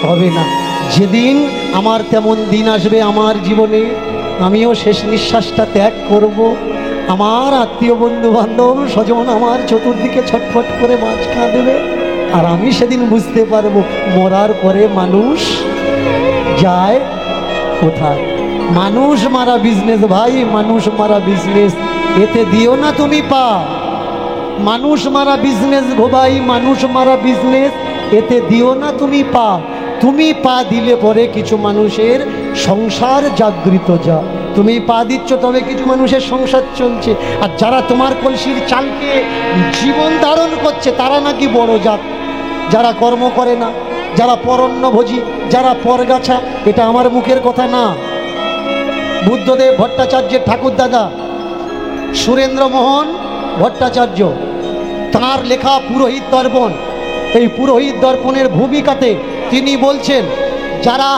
হবে না। যেদিন আমার তেমন দিন আসবে আমার জীবনে, আমিও শেষ নিঃশ্বাসটা ত্যাগ করব, আমার আত্মীয় বন্ধু বান্ধব স্বজন আমার চতুর্দিকে ছটফট করে মাছ খা দেবে, আর আমি সেদিন বুঝতে পারবো মরার পরে মানুষ যায় কোথায়। মানুষ মারা বিজনেস ভাই, মানুষ মারা বিজনেস, এতে দিও না তুমি পা। মানুষ মারা বিজনেস গো ভাই, মানুষ মারা বিজনেস, এতে দিও না তুমি পা। তুমি পা দিলে পরে কিছু মানুষের সংসার জাগৃত যা, তুমি পা দিচ্ছ তবে কিছু মানুষের সংসার চলছে। আর যারা তোমার কলসির চালকে জীবন ধারণ করছে তারা নাকি বড় জাত। যারা কর্ম করে না, যারা পরণ্যভোজী, যারা পরগাছা, এটা আমার মুখের কথা না। বুদ্ধদেব ভট্টাচার্যের ঠাকুরদাদা সুরেন্দ্রমোহন ভট্টাচার্য, তাঁর লেখা পুরোহিত দর্পণ, এই পুরোহিত দর্পণের ভূমিকাতে তিনি বলছেন, যারা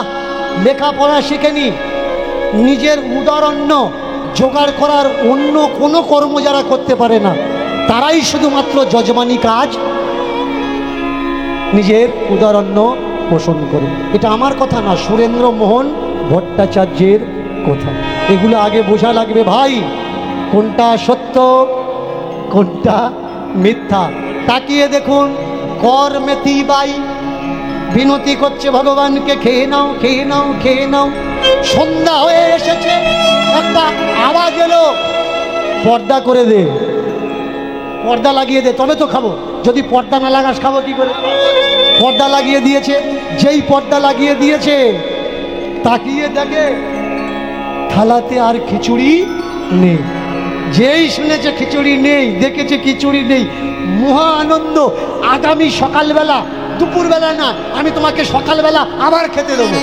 লেখাপড়া শিখেনি, নিজের উদারণ্য জোগাড় করার অন্য কোনো কর্ম যারা করতে পারে না, তারাই শুধুমাত্র যজমানি কাজ নিজের উদারণ্য পোষণ করে। এটা আমার কথা না, সুরেন্দ্রমোহন ভট্টাচার্যের কথা। এগুলো আগে বোঝা লাগবে ভাই, কোনটা সত্য কোনটা মিথ্যা। তাকিয়ে দেখুন, কর মেথি বাই বিনতি করছে ভগবানকে, খেয়ে নাও খেয়ে নাও খেয়ে নাও। সন্ধ্যা হয়ে এসেছে, একটা আওয়াজ এলো, পর্দা করে দে, পর্দা লাগিয়ে দে তবে তো খাবো, যদি পর্দা না লাগাস খাবো কি করে। পর্দা লাগিয়ে দিয়েছে, যেই পর্দা লাগিয়ে দিয়েছে তাকিয়ে দেখে থালাতে আর খিচুড়ি নেই। যেই শুনেছে খিচুড়ি নেই, দেখেছে খিচুড়ি নেই, মহা আনন্দ। আগামী সকালবেলা, দুপুরবেলা না, আমি তোমাকে সকালবেলা আবার খেতে দেবো।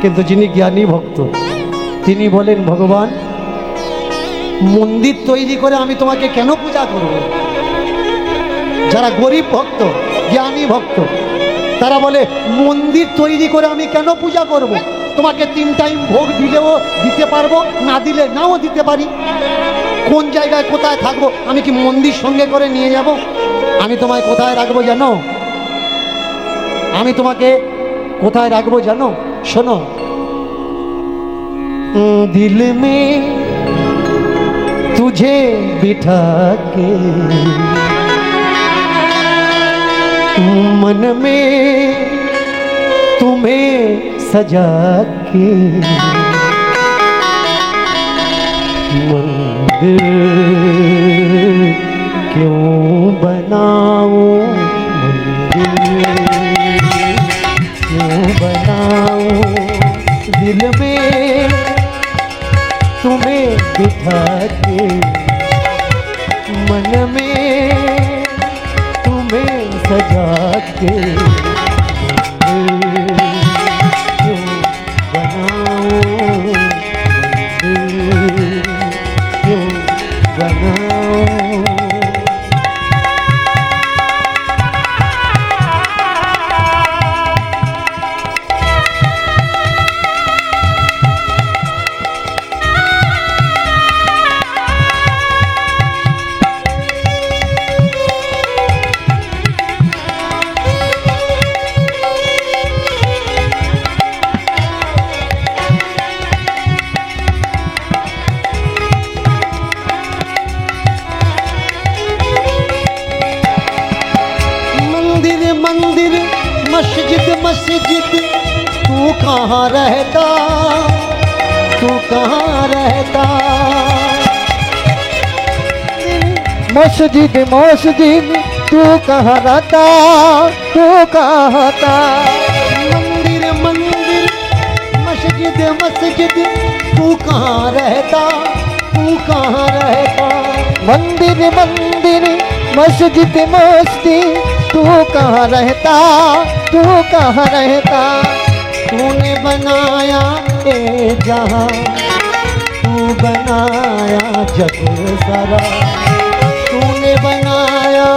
কিন্তু যিনি জ্ঞানী ভক্ত তিনি বলেন, ভগবান মন্দির তৈরি করে আমি তোমাকে কেন পূজা করব। যারা গরিব ভক্ত, জ্ঞানী ভক্ত, তারা বলে মন্দির তৈরি করে আমি কেন পূজা করব। তোমাকে 3 টাইম ভোগ দিলেও দিতে পারবো, না দিলে নাও দিতে পারি। কোন জায়গায় কোথায় থাকবো, আমি কি মন্দির সঙ্গে করে নিয়ে যাব? আমি তোমায় কোথায় রাখবো জানো? আমি তোমাকে কোথায় রাখবো জানো? শোনো, দিল মে तुझे बिठा के, मन में तुम्हें सजा के, मंदिर क्यों बनाऊं, मंदिर क्यों बनाऊं, दिल में तुम्हें बिठा के, मन में तुम्हें सजा के, क्यों बनाऊं, क्यों बनाऊं। मंदिर मस्जिद मस्जिद, तू कहाँ रहता, तू कहाँ रहता। मस्जिद मस्जिद, तू कहाँ रहता, तू कहाँ था। मंदिर मंदिर मस्जिद मस्जिद, तू कहाँ रहता, तू कहाँ रहता। मंदिर मंदिर मस्जिद मस्जिद, तू कहाँ रहता, तू कहाँ रहता। तूने बनाया ए जहां, तू बनाया जग सारा, तूने बनाया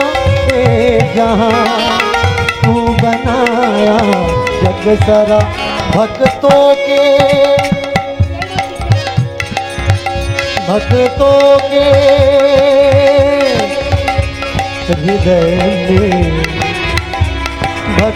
ए जहां, तू बनाया जग सारा। भक्तों के हृदय में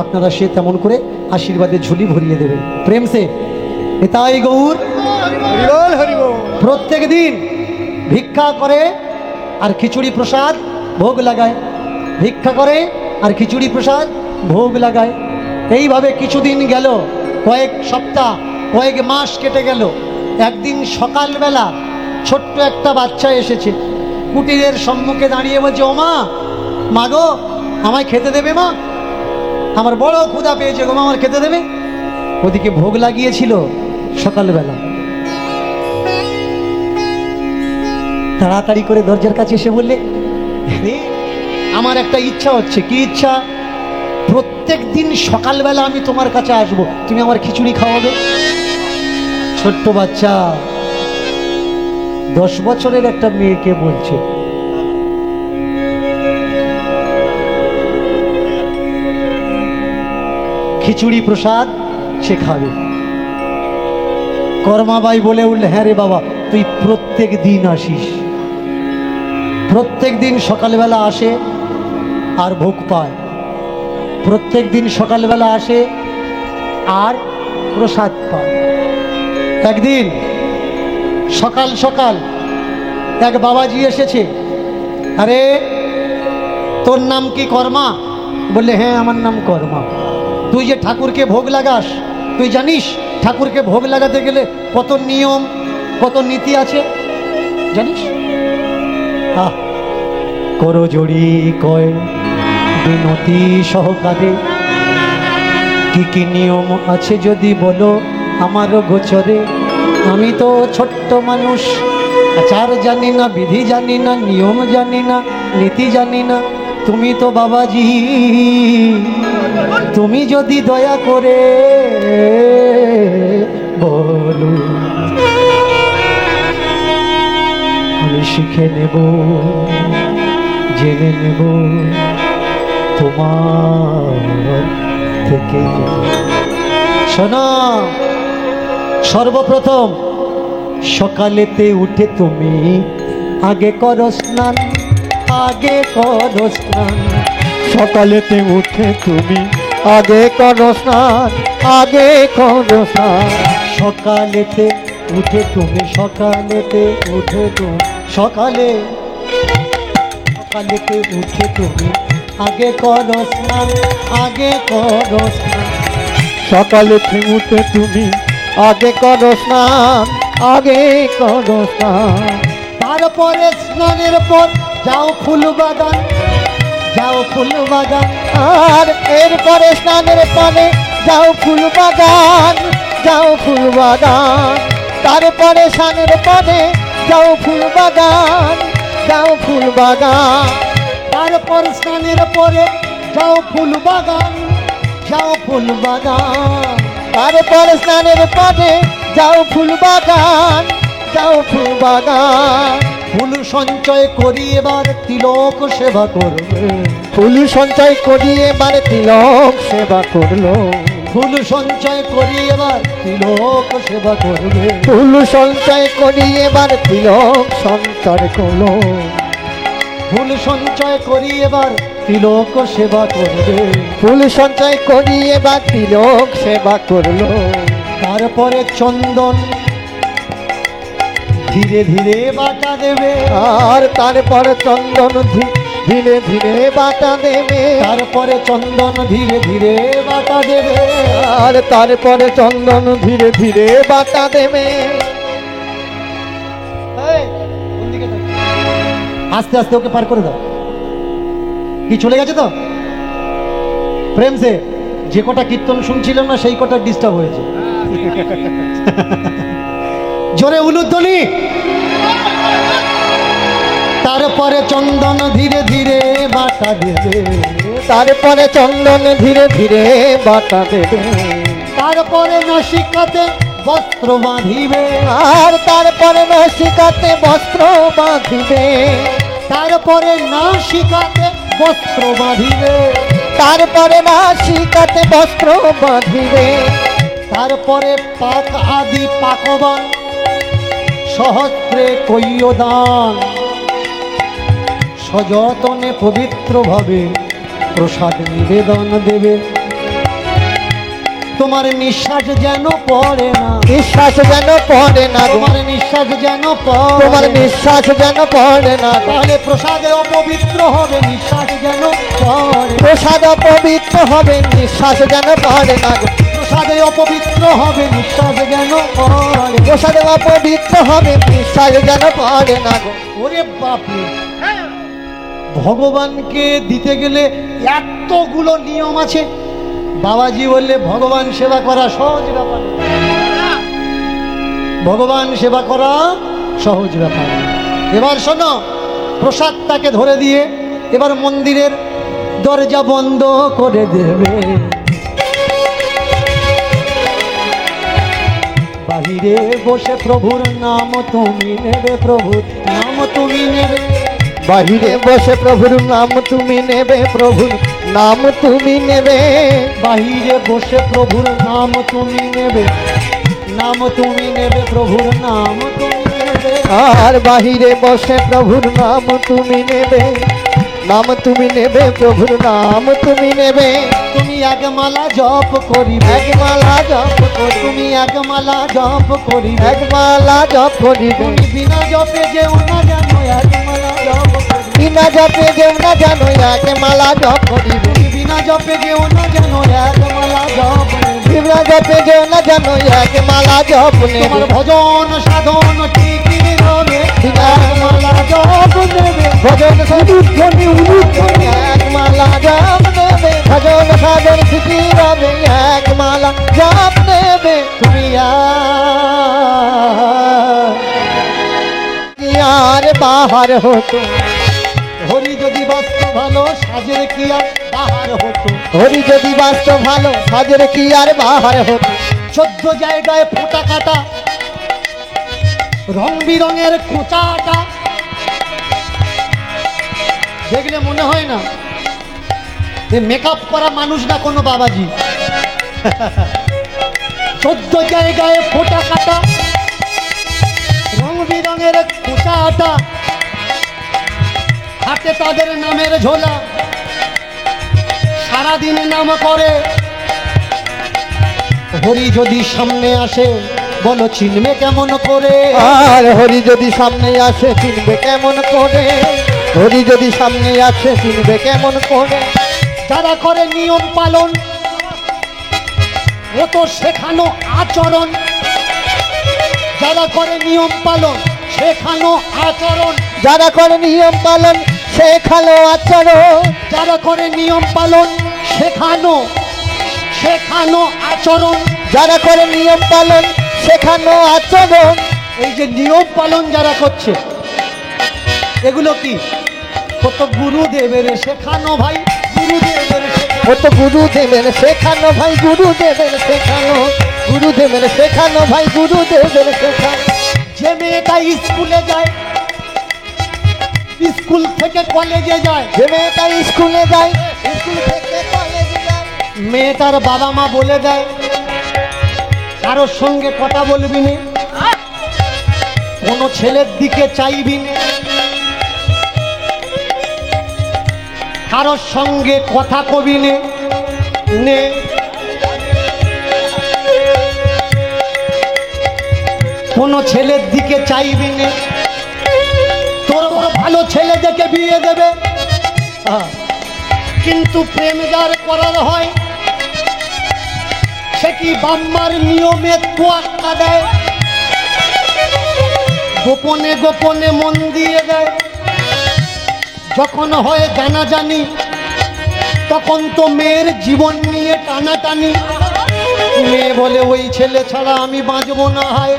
আপনারা সে তেমন করে আশীর্বাদের ঝুলি ভরিয়ে দেবেন প্রেম সে। এটাই গৌর। হরিবল হরিবল। প্রত্যেক দিন ভিক্ষা করে আর খিচুড়ি প্রসাদ ভোগ লাগায়, ভিক্ষা করে আর খিচুড়ি প্রসাদ ভোগ লাগায়। এইভাবে কিছুদিন গেল, কয়েক সপ্তাহ কয়েক মাস কেটে গেল। একদিন সকালবেলা ছোট্ট একটা বাচ্চা এসেছে, কুটিরের সম্মুখে দাঁড়িয়ে বলছে, ও মা, মা গো আমায় খেতে দেবে মা, আমার বড় ক্ষুধা পেয়েছে গো মা, আমার খেতে দেবে। ওদিকে ভোগ লাগিয়েছিল সকালবেলা। তাড়াতাড়ি করে দরজার কাছে এসে বললে, আমার একটা ইচ্ছা হচ্ছে। কি ইচ্ছা? প্রত্যেক দিন সকালবেলা আমি তোমার কাছে আসবো, তুমি আমার খিচুড়ি খাওয়াবে। ছোট্ট বাচ্চা 10 বছরের একটা মেয়েকে বলছে। খিচুড়ি প্রসাদ সে খাবে। কর্মাবাই বলে উঠলে, হ্যাঁ রে বাবা, তুই প্রত্যেক দিন আসিস, প্রত্যেক দিন সকালবেলা আসে আর ভোগ পায়, প্রত্যেক দিন সকালবেলা আসে আর প্রসাদ পায়। একদিন সকাল সকাল এক বাবাজি এসেছে। আরে তোর নাম কি কর্মা? বললে, হ্যাঁ আমার নাম কর্মা। তুই যে ঠাকুরকে ভোগ লাগাস, তুই জানিস ঠাকুরকে ভোগ লাগাতে গেলে কত নিয়ম কত নীতি আছে জানিস? করো জড়ি কয় বিনতি সহকারে, কি কি নিয়ম আছে যদি বলো আমারও গোচরে। আমি তো ছোট্ট মানুষ, আচার জানি না, বিধি জানি না, নিয়ম জানি না, নীতি জানি না। তুমি তো বাবাজি, তুমি যদি দয়া করে বলো, আমি শিখে নেব, জেনে নেব তোমার থেকে। শোনো, সর্বপ্রথম সকালেতে উঠে তুমি আগে করো স্নান, আগে করো স্নান। সকালেতে উঠে তুমি আগে করো স্নান, আগে করো স্নান। সকালেতে উঠে তুমি, সকালেতে উঠে তুমি, সকালেতে উঠে তুমি আগে করো স্নান, আগে করো স্নান। সকালেতে উঠে তুমি আগে করো স্নান, আগে করো স্নান। তারপরে স্নানের পর যাও ফুল বাগান, যাও ফুল বাগান। আর এরপরে স্নানের পরে যাও ফুল বাগান, যাও ফুল বাগান। তারপরে স্নানের পরে যাও ফুল বাগান, যাও ফুল বাগান। তারপর স্নানের পরে যাও ফুল বাগান, যাও ফুল বাগান। তারপরে স্নানের পরে যাও ফুল বাগান, যাও ফুল বাগান। ফুল সঞ্চয় করি এবার তিলক সেবা করবে, ফুল সঞ্চয় করি এবার তিলক সেবা করলো। ফুল সঞ্চয় করি এবার তিলক সেবা করবে। ফুল সঞ্চয় করি এবার তিলক সঞ্চয় করলো। ফুল সঞ্চয় করি এবার তিলক সেবা করবে। ফুল সঞ্চয় করি এবার তিলক সেবা করলো। তারপরে চন্দন ধীরে ধীরে বাটা দেবে, আর তারপরে চন্দন ধীরে ধীরে বাটা দেবে। তারপরে চন্দন ধীরে ধীরে বাটা দেবে। আর তারপরে চন্দন ধীরে ধীরে বাটা দেবে। এই, কোন দিকে যাচ্ছ? আস্তে আস্তে ওকে পার করে দাও। কি চলে গেছে তো? প্রেম সে যে কটা কীর্তন শুনছিলাম না সেই কটা ডিস্টার্ব হয়েছে। জোরে উলুধ্বনি। তারপরে চন্দন ধীরে ধীরে বাটা দেবে, তারপরে চন্দন ধীরে ধীরে বাটা দেবে। তারপরে নাসিকাতে বস্ত্র বাঁধিবে, আর তারপরে নাসিকাতে বস্ত্র বাঁধিবে। তারপরে নাসিকাতে বস্ত্র বাঁধিবে, তারপরে নাসিকাতে বস্ত্র বাঁধিবে। তারপরে পাক আদি পাকবান সহস্রে কৈয়দান, সযতনে পবিত্রভাবে প্রসাদ নিবেদন দেবে। তোমার নিঃশ্বাস যেন পড়ে না, নিঃশ্বাস যেন পড়ে না গো, তোমার নিঃশ্বাস যেন তোমার পড়ে। নিঃশ্বাস যেন পড়ে না গো। তাহলে প্রসাদে অপবিত্র হবে, নিঃশ্বাস যেন পড়ে। প্রসাদ অপবিত্র হবে, নিঃশ্বাস যেন পড়ে না গো। প্রসাদে অপবিত্র হবে, নিঃশ্বাস যেন পড়ে। প্রসাদ অপবিত্র হবে, নিঃশ্বাস যেন পড়ে না গো। ওরে বাপরে, ভগবানকে দিতে গেলে এতগুলো নিয়ম আছে। বাবাজি বললে ভগবান সেবা করা সহজ ব্যাপার, ভগবান সেবা করা সহজ ব্যাপার। এবার শোনো, প্রসাদটাকে ধরে দিয়ে এবার মন্দিরের দরজা বন্ধ করে দেবে। বাহিরে বসে প্রভুর নাম তুমি নেবে, প্রভুর নাম তুমি নেবে। বাহিরে বসে প্রভুর নাম তুমি নেবে, প্রভুর নাম তুমি নেবে। বাহিরে বসে প্রভুর নাম তুমি নেবে, নাম তুমি নেবে, প্রভুর নাম তুমি নেবে। আর বাহিরে বসে প্রভুর নাম তুমি নেবে, নাম তুমি নেবে, প্রভুর নাম তুমি নেবে। তুমি এক মালা জপ করিবে, এক মালা জপ করি, তুমি এক মালা জপ করিবে। এক মালা জপ করিবে। তুমি বিনা জপে যেও না জানো, এক মালা জপ করিবে। বিনা জপে যেও না জানো, এক মালা জপ করিবে। তুমি বিনা জপে যেও না জানো, এক মালা জপ নেবে। বিনা জপে যেও না জানো, এক মালা জপ নেবে। তোমার ভজন সাধন ঠিকই হবে, বিনা এক মালা জপ নেবে। ভজন উলুধ্বনি উলুধ্বনি, এক মালা জপ নেবে। ভজন সাধন ঠিকই হবে, এক মালা জপ নেবে। তুমি আর বাহার হতো, হরি যদি বাস্তব ভালো, সাজের কি আর বাহার হতো। হরি যদি বাস্তব ভালো, সাজের কি আর বাহার হতো। 14 জায়গায় ফোঁটা কাটা, রং বিরঙের খোঁচাটা, দেখলে মনে হয় না যে মেকআপ করা মানুষ না কোনো বাবাজি। 14 জায়গায় ফোঁটা কাটা, রং বিরঙের খোঁচাটা, হাতে তাদের নামের ঝোলা, সারাদিন নাম করে। হরি যদি সামনে আসে, বলো চিনবে কেমন করে। আর হরি যদি সামনে আসে, চিনবে কেমন করে। হরি যদি সামনে আসে, চিনবে কেমন করে। যারা করে নিয়ম পালন, ও তো শেখানো আচরণ। যারা করে নিয়ম পালন, শেখানো আচরণ। যারা করে নিয়ম পালন, শেখালো আচরণ। যারা করে নিয়ম পালন, শেখানো শেখানো আচরণ। যারা করে নিয়ম পালন, শেখানো আচরণ। এই যে নিয়ম পালন যারা করছে, এগুলো কি? কত গুরুদেবের শেখানো ভাই, গুরুদেবের শেখানো। ও তো গুরুদেবের শেখানো ভাই, গুরুদেবের শেখানো। গুরুদেবের শেখানো ভাই, গুরুদেবের শেখানো। যে মেয়েটা স্কুলে যায়, স্কুল থেকে কলেজে যায়, যে মেয়েটা স্কুলে যায়, স্কুল থেকে কলেজে যায়। মেয়েটার বাবা মা বলে দেয় কারোর সঙ্গে কথা বলবি না, কোনো ছেলের দিকে চাইবি না, কারোর সঙ্গে কথা কবি নে। কোনো ছেলের দিকে চাইবি না, তোর ভালো ছেলে দেখে বিয়ে দেবে। কিন্তু প্রেম যার করার হয়, সে কি বাম্মার নিয়মে তোয়াক্কা দেয়, গোপনে গোপনে মন দিয়ে দেয়। যখন হয় জানাজানি, তখন তো মেয়ের জীবন নিয়ে টানাটানি। মেয়ে বলে ওই ছেলে ছাড়া আমি বাঁচবো না। হয়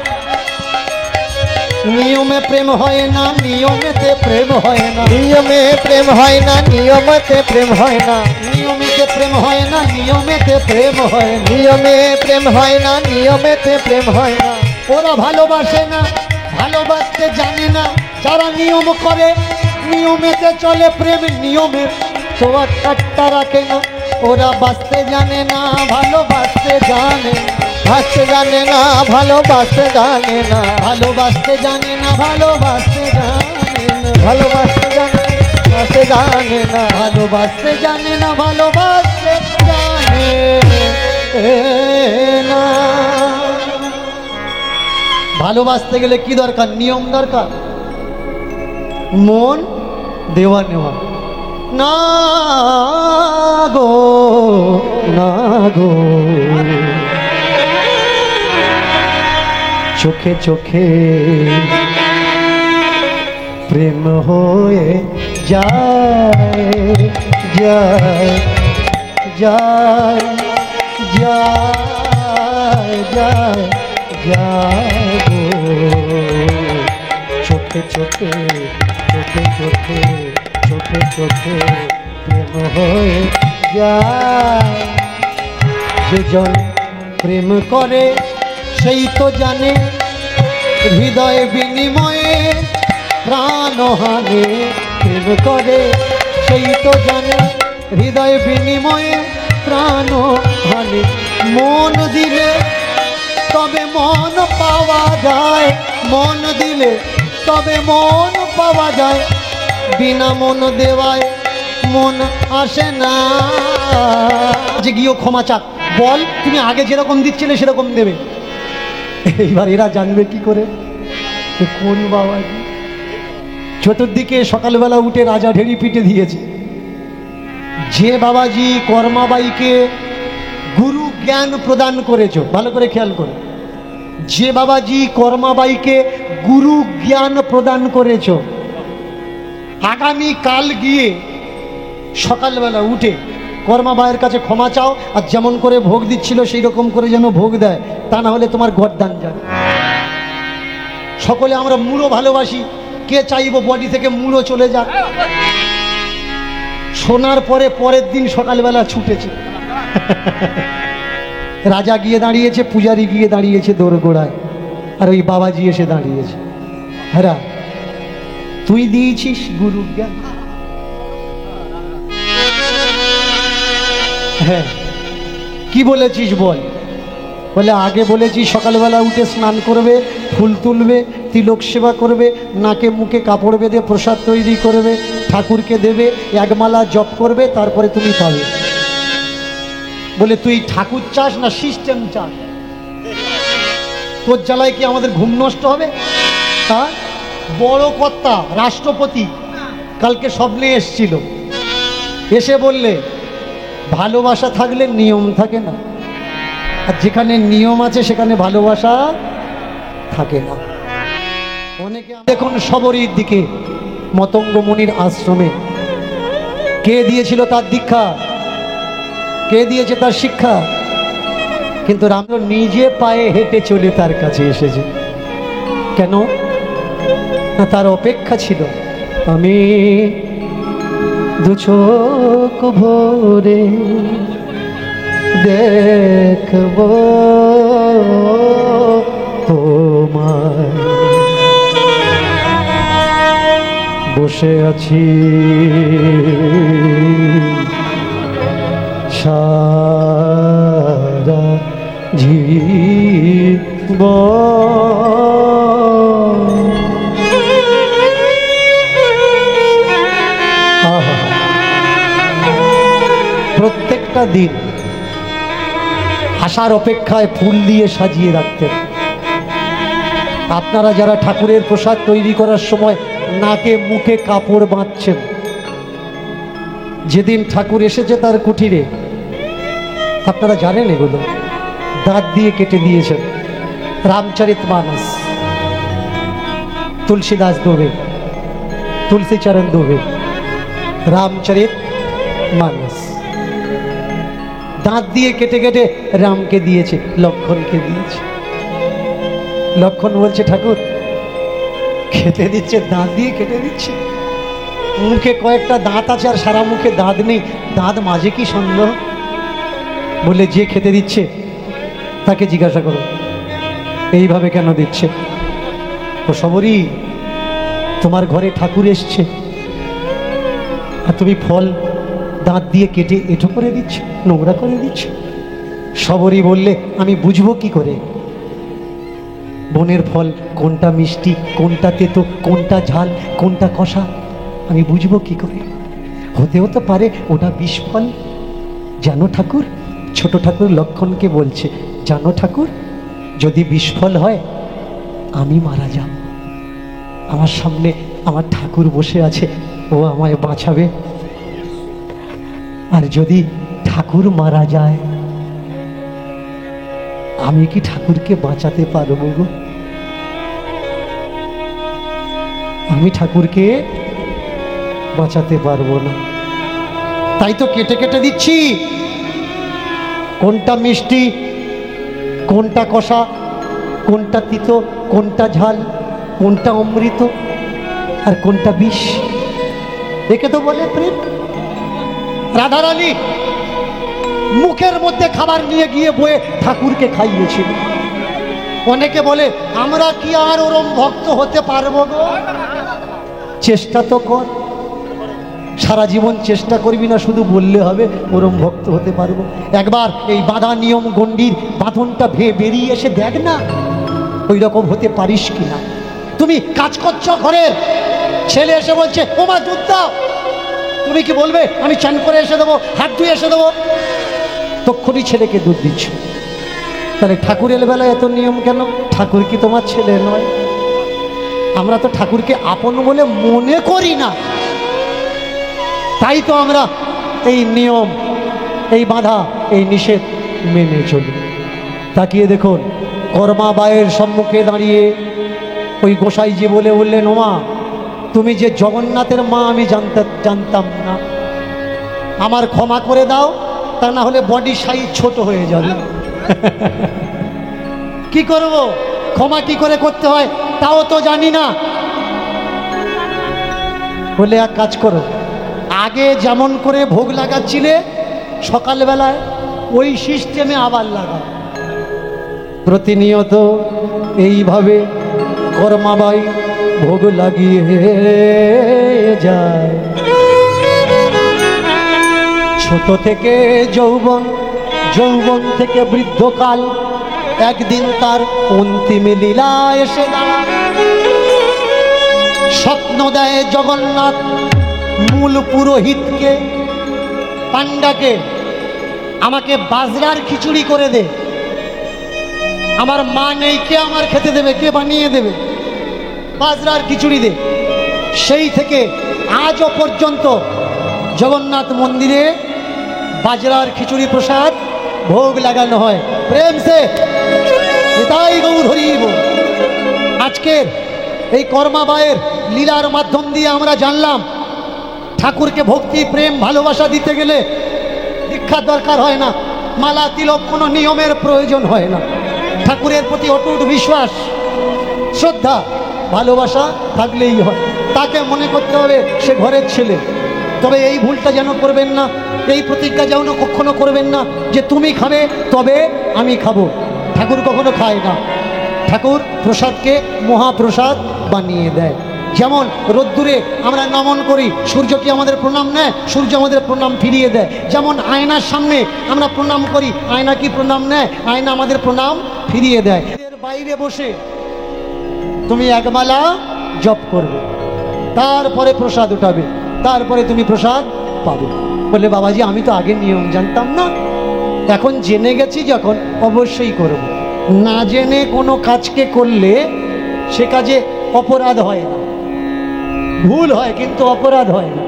নিয়মে প্রেম হয় না, নিয়মেতে প্রেম হয় না। নিয়মে প্রেম হয় না, নিয়মতে প্রেম হয় না। নিয়মেতে প্রেম হয় না, নিয়মেতে প্রেম হয় না। নিয়মে প্রেম হয় না, নিয়মেতে প্রেম হয় না। ওরা ভালোবাসে না, ভালোবাসতে জানে না। যারা নিয়ম করে, নিয়মেতে চলে, প্রেম নিয়মের তোয়াক্কা রাখে না। ওরা বাঁচতে জানে না, ভালোবাসতে জানে না। ভাসতে জানে না, ভালোবাসতে জানে না। ভালোবাসতে জানে না, ভালোবাসতে জানে না। ভালোবাসতে জানে, বাসতে জানে না। ভালোবাসতে জানে না, ভালোবাসতে জানে। ভালোবাসতে গেলে কি দরকার? নিয়ম দরকার, মন দেওয়া নেওয়া। না গো না গো, চোখে চোখে প্রেম হয়ে যায় যায় যায় যায় যায় যায় গো, চোখে চোখে চোখে চোখে চোখে চোখে প্রেম হয়ে যায়। যেজন প্রেম করে সেই তো জানে হৃদয় বিনিময়ে প্রাণ হানে। প্রেম করে সেই তো জানে হৃদয় বিনিময়ে প্রাণ হানে। মন দিলে তবে মন পাওয়া যায়, মন দিলে তবে মন পাওয়া যায়, বিনা মন দেওয়ায় মন আসে না। যে গিয়েও ক্ষমা চাক, বল তুমি আগে যেরকম দিচ্ছিলে সেরকম দেবে। এইবার এরা জানবে কি করে কোন বাবাজি? চতুর্দিকে সকালবেলা উঠে রাজা ঢেড়ি পিটে দিয়েছে। যে বাবাজি কর্মাবাইকে গুরু জ্ঞান প্রদান করেছ, ভালো করে খেয়াল করো, যে বাবাজি কর্মাবাইকে গুরু জ্ঞান প্রদান করেছ, আগামী কাল গিয়ে সকালবেলা উঠে কর্মাবাইয়ের কাছে ক্ষমা চাও, আর যেমন করে ভোগ দিচ্ছিল সেই রকম করে যেন ভোগ দেয়, তা না হলে তোমার গর্দান যাবে। সকলে আমরা মুড়ো ভালোবাসি, কে চাইবো বডি থেকে মুড়ো চলে যাক? শোনার পরে পরের দিন সকালবেলা ছুটেছে। রাজা গিয়ে দাঁড়িয়েছে, পূজারি গিয়ে দাঁড়িয়েছে দোরগোড়ায়, আর ওই বাবাজি এসে দাঁড়িয়েছে। হ্যাঁ, তুই দিয়েছিস গুরু জ্ঞান? হ্যাঁ, কি বলেছিস বল? বলে আগে বলেছি সকালবেলা উঠে স্নান করবে, ফুল তুলবে, তিলক সেবা করবে, নাকে মুখে কাপড় বেঁধে প্রসাদ তৈরি করবে, ঠাকুরকে দেবে, একমালা জপ করবে, তারপরে তুমি পাবে। বলে তুই ঠাকুর চাস না সিস্টেম চাস? তোর জ্বালায় কি আমাদের ঘুম নষ্ট হবে? হ্যাঁ, বড় কর্তা রাষ্ট্রপতি কালকে স্বপ্নে এসছিল, এসে বললে ভালোবাসা থাকলে নিয়ম থাকে না, আর যেখানে নিয়ম আছে সেখানে ভালোবাসা থাকে না। অনেকে দেখুন শবরীর দিকে মতঙ্গ মুনির আশ্রমে কে দিয়েছিল তার দীক্ষা, কে দিয়েছে তার শিক্ষা? কিন্তু রামচন্দ্র নিজে পায়ে হেঁটে চলে তার কাছে এসেছে। কেন? না, তার অপেক্ষা ছিল আমি দু চোখ ভরে দেখব তোমায়, বসে আছি সারা জীবন। প্রত্যেকটা দিন আসার অপেক্ষায় ফুল দিয়ে সাজিয়ে রাখতেন। আপনারা যারা ঠাকুরের প্রসাদ তৈরি করার সময় নাকে মুখে কাপড় বাঁধছেন, যেদিন ঠাকুর এসেছে তার কুঠিরে, আপনারা জানেন এগুলো, দাঁত দিয়ে কেটে দিয়েছেন। রামচরিতমানস, তুলসীদাস দোবে, তুলসীচরণ দোবে, রামচরিতমানস দাঁত দিয়ে কেটে কেটে রামকে দিয়েছে, লক্ষণকে দিয়েছে। লক্ষণ বলছে ঠাকুর খেতে দিচ্ছে, দাঁত দিয়ে কেটে দিচ্ছে, মুখে কয়েকটা দাঁত আছে আর সারা মুখে দাঁত নেই, দাঁত মাঝে কি সন্দেহ? বলে যে খেতে দিচ্ছে তাকে জিজ্ঞাসা করো এইভাবে কেন দিচ্ছে। ও সবরই, তোমার ঘরে ঠাকুর এসছে আর তুমি ফল দাঁত দিয়ে কেটে এঁটো করে দিচ্ছ, নোংরা করে দিচ্ছ। সবরই বললে আমি বুঝবো কি করে বনের ফল কোনটা মিষ্টি, কোনটা তেতো, কোনটা ঝাল, কোনটা কষা, আমি বুঝবো কি করে? হতেও তো পারে ওটা বিষফল। জানো ঠাকুর, ছোট ঠাকুর লক্ষণকে বলছে, জানো ঠাকুর, যদি বিষফল হয় আমি মারা যাব, আমার সামনে আমার ঠাকুর বসে আছে, ও আমায় বাঁচাবে। আর যদি ঠাকুর মারা যায়, আমি কি ঠাকুরকে বাঁচাতে পারবো গো? আমি ঠাকুরকে বাঁচাতে পারবো না। তাই তো কেটে কেটে দিচ্ছি, কোনটা মিষ্টি, কোনটা কষা, কোনটা তিতো, কোনটা ঝাল, কোনটা অমৃত, আর কোনটা বিষ। একে তো বলে প্রেম। রাধারানী মুখের মধ্যে খাবার নিয়ে গিয়ে বয়ে ঠাকুরকে খাইয়েছিল। অনেকে বলে আমরা কি আর ওরম ভক্ত হতে পারবো গো? চেষ্টা তো কর, সারা জীবন চেষ্টা করবি না, শুধু বললে হবে ওরম ভক্ত হতে পারবো? একবার এই বাঁধা নিয়ম গণ্ডির বাঁধনটা বেরিয়ে এসে দেখ না, ওই রকম হতে পারিস কিনা। তুমি কাজ করছো ঘরের, ছেলে এসে বলছে ও মা দুধ দাও, তুমি কি বলবে আমি চান করে এসে দেবো, হাত ধুয়ে এসে দেবো? তক্ষুনি ছেলেকে দুধ দিচ্ছ। তাহলে ঠাকুরের বেলায় এত নিয়ম কেন? ঠাকুর কি তোমার ছেলে নয়? আমরা তো ঠাকুরকে আপন বলে মনে করি না, তাই তো আমরা এই নিয়ম, এই বাধা, এই নিষেধ মেনে চলি। তাকিয়ে দেখুন, কর্মাবায়ের সম্মুখে দাঁড়িয়ে ওই গোসাইজি বলে উঠলেন, ওমা তুমি যে জগন্নাথের মা আমি জানতাম না, আমার ক্ষমা করে দাও, তা না হলে বডি সাইজ ছোট হয়ে যাবে। কি করব, ক্ষমা কি করে করতে হয় তাও তো জানি না। বলে এক কাজ করো, আগে যেমন করে ভোগ লাগাচ্ছিলে সকালবেলায় ওই সিস্টেমে আবার লাগাও। প্রতিনিয়ত এইভাবে কর্মাবাই ভোগ লাগিয়ে যায়। ছোট থেকে যৌবন, যৌবন থেকে বৃদ্ধকাল, একদিন তার অন্তিম লীলা এসে দাঁড়ায়। স্বপ্ন দেয় জগন্নাথ মূল পুরোহিতকে, পান্ডাকে, আমাকে বাজরার খিচুড়ি করে দে, আমার মা নেই, কে আমার খেতে দেবে, কে বানিয়ে দেবে, বাজরার খিচুড়ি দে। সেই থেকে আজও পর্যন্ত জগন্নাথ মন্দিরে বাজরার খিচুড়ি প্রসাদ ভোগ লাগানো হয় প্রেম সে। তাই গৌর হরি বল। আজকের এই কর্মাবায়ের লীলার মাধ্যম দিয়ে আমরা জানলাম, ঠাকুরকে ভক্তি, প্রেম, ভালোবাসা দিতে গেলে দীক্ষার দরকার হয় না, মালা তিলক কোনো নিয়মের প্রয়োজন হয় না। ঠাকুরের প্রতি অটুট বিশ্বাস, শ্রদ্ধা, ভালোবাসা থাকলেই হয়। তাকে মনে করতে হবে সে ঘরের ছেলে। তবে এই ভুলটা যেন করবেন না, এই প্রতিজ্ঞা যেন কখনো করবেন না যে তুমি খাবে তবে আমি খাবো। ঠাকুর কখনো খায় না, ঠাকুর প্রসাদকে মহাপ্রসাদ বানিয়ে দেয়। যেমন রোদ্দুরে আমরা নমন করি, সূর্য কি আমাদের প্রণাম নেয়? সূর্য আমাদের প্রণাম ফিরিয়ে দেয়। যেমন আয়নার সামনে আমরা প্রণাম করি, আয়না কি প্রণাম নেয়? আয়না আমাদের প্রণাম ফিরিয়ে দেয়। এর বাইরে বসে তুমি একমালা জপ করবে, তারপরে প্রসাদ উঠাবে, তারপরে তুমি প্রসাদ পাবে। বলে বাবাজি আমি তো আগে নিয়ম জানতাম না, এখন জেনে গেছি যখন অবশ্যই করব। না জেনে কোনো কাজকে করলে সে কাজে অপরাধ হয় না, ভুল হয় কিন্তু অপরাধ হয় না।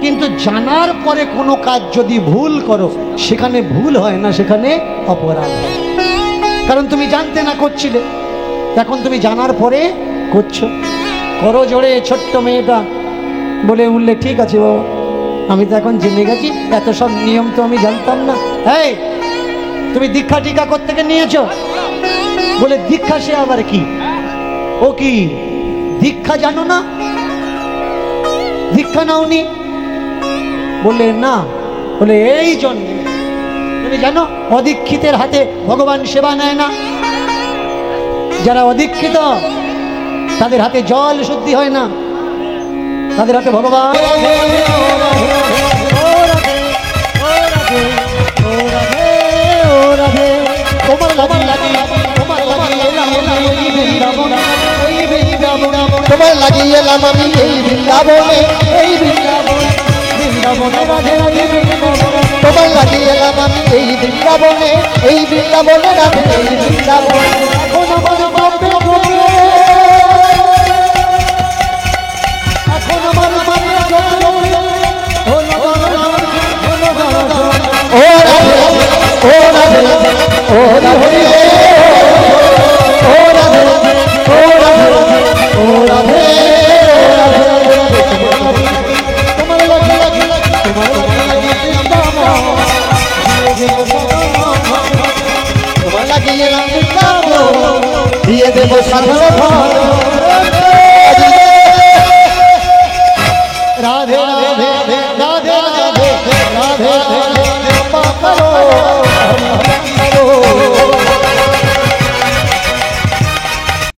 কিন্তু জানার পরে কোনো কাজ যদি ভুল করো, সেখানে ভুল হয় না, সেখানে অপরাধ হয়। কারণ তুমি জানতে না করছিলে, এখন তুমি জানার পরে করছো। করো জোরে ছোট্ট মেয়েটা বলে উঠলে, ঠিক আছে বাবা আমি তো এখন জেনে গেছি, এত সব নিয়ম তো আমি জানতাম না। এই তুমি দীক্ষা টিকা কোত্থেকে নিয়েছো? বলে দীক্ষা সে আবার কি? ও কি দীক্ষা জানো না? দীক্ষা নাওনি? বলে না। বলে এই জন্য তুমি জানো অদীক্ষিতের হাতে ভগবান সেবা নেয় না। যারা অদীক্ষিত তাদের হাতে জল শুদ্ধি হয় না, তাদের হাতে ভগবান। তোমার লাগিয়ে এলাম আমি এই বৃন্দাবনে, এই বৃন্দাবন, তোমার লাগিয়ে এলাম আমি এই বৃন্দাবনে, এই বৃন্দাবনে রাধে, এই বৃন্দাবন।